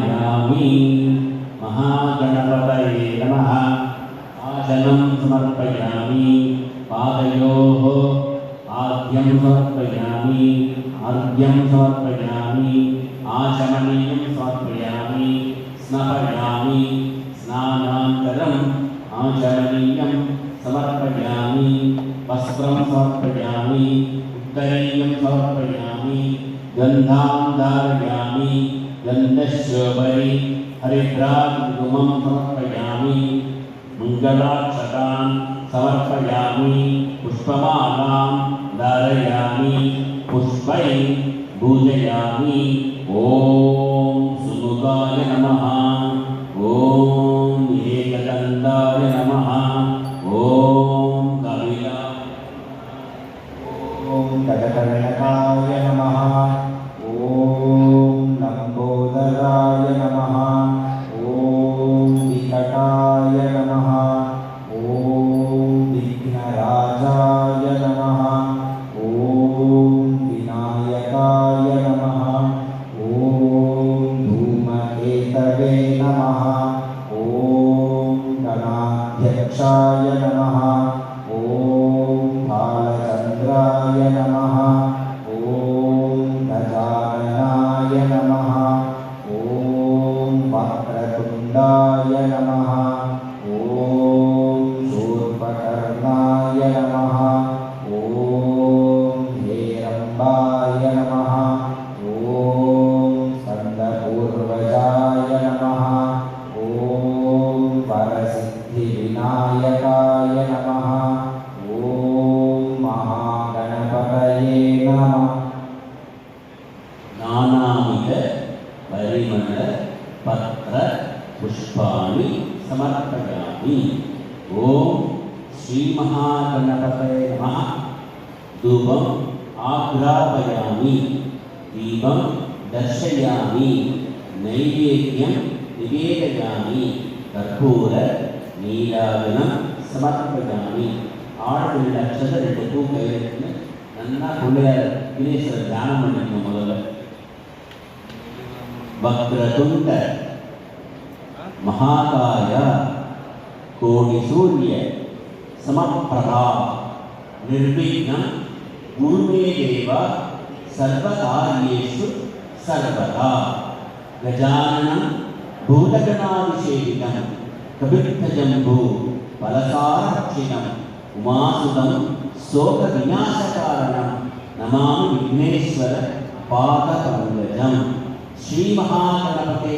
यामि महागणपतये नमः। आसनं समर्पयामि, पादयोः आद्यं समर्पयामि, अर्घ्यं समर्पयामि, आचमनीयं समर्पयामि, स्नापयामि, स्नानान्तरम् आचमनीयं समर्पयामि, वस्त्रं समर्पयामि, उत्तरीयं समर्पयामि, गन्धां धारयामि, गन्धस्योपरि हरिद्राकुङ्कुमं समर्पयामि, मङ्गलाक्षतान् समर्पयामि, पुष्पमालां धारयामि, पुष्पैः पूजयामि। ॐ सुमुखाय नमः, ॐ एकदन्ताय नमः, ॐ कपिलाय, ॐ गजकर्णकाय नमः, ॐ लम्बोदराय नमः, ॐ विकटाय नमः, ॐ विघ्नराजाय नमः, ॐ विनायकाय नमः, ॐ धूमकेतवे नमः, ॐ गणाध्यक्षाय नमः, ॐ बालचन्द्राय नमः, ॐ गजाननाय नमः, ॐ वक्रतुण्डाय नमः, ॐ शूर्पकर्णाय नमः, ॐ हेरम्बाय नमः, ॐ स्कन्दपूर्वजाय नमः, ॐ वरसिद्धिविनायकाय नमः, ॐ महागणपतये नमः। नानाविध परिमल पत्र पुष्पाणि समर्पयामि। ओम श्री महागणपतये नमः। धूपम् आग्रापयामि, दीपं दर्शयामि, नैवेद्यं निवेदयामि, कर्पूर नीराजनं समर्पयामि। ஆழ்வில் லட்சத்தை 2 பூ கையில நல்லா பிள்ளையார் விக்னேஸ்வரர் தியானம் பண்ணிக்கணும். முதல்ல வக்ரதுண்ட மகாகாய கோடி சூரிய சமப்பிரபா நிர்விக்னம் குருமே தேவ சர்வகாரியேஷு சர்வதா கஜானனம் பூதகணாபிஷேகிதம் கபித்தஜம்பூ பலசாரक्षिणम् उमासुतं शोक विनाशकारणं नमामि विघ्नेश्वर पादपङ्कजं। श्री महागणपते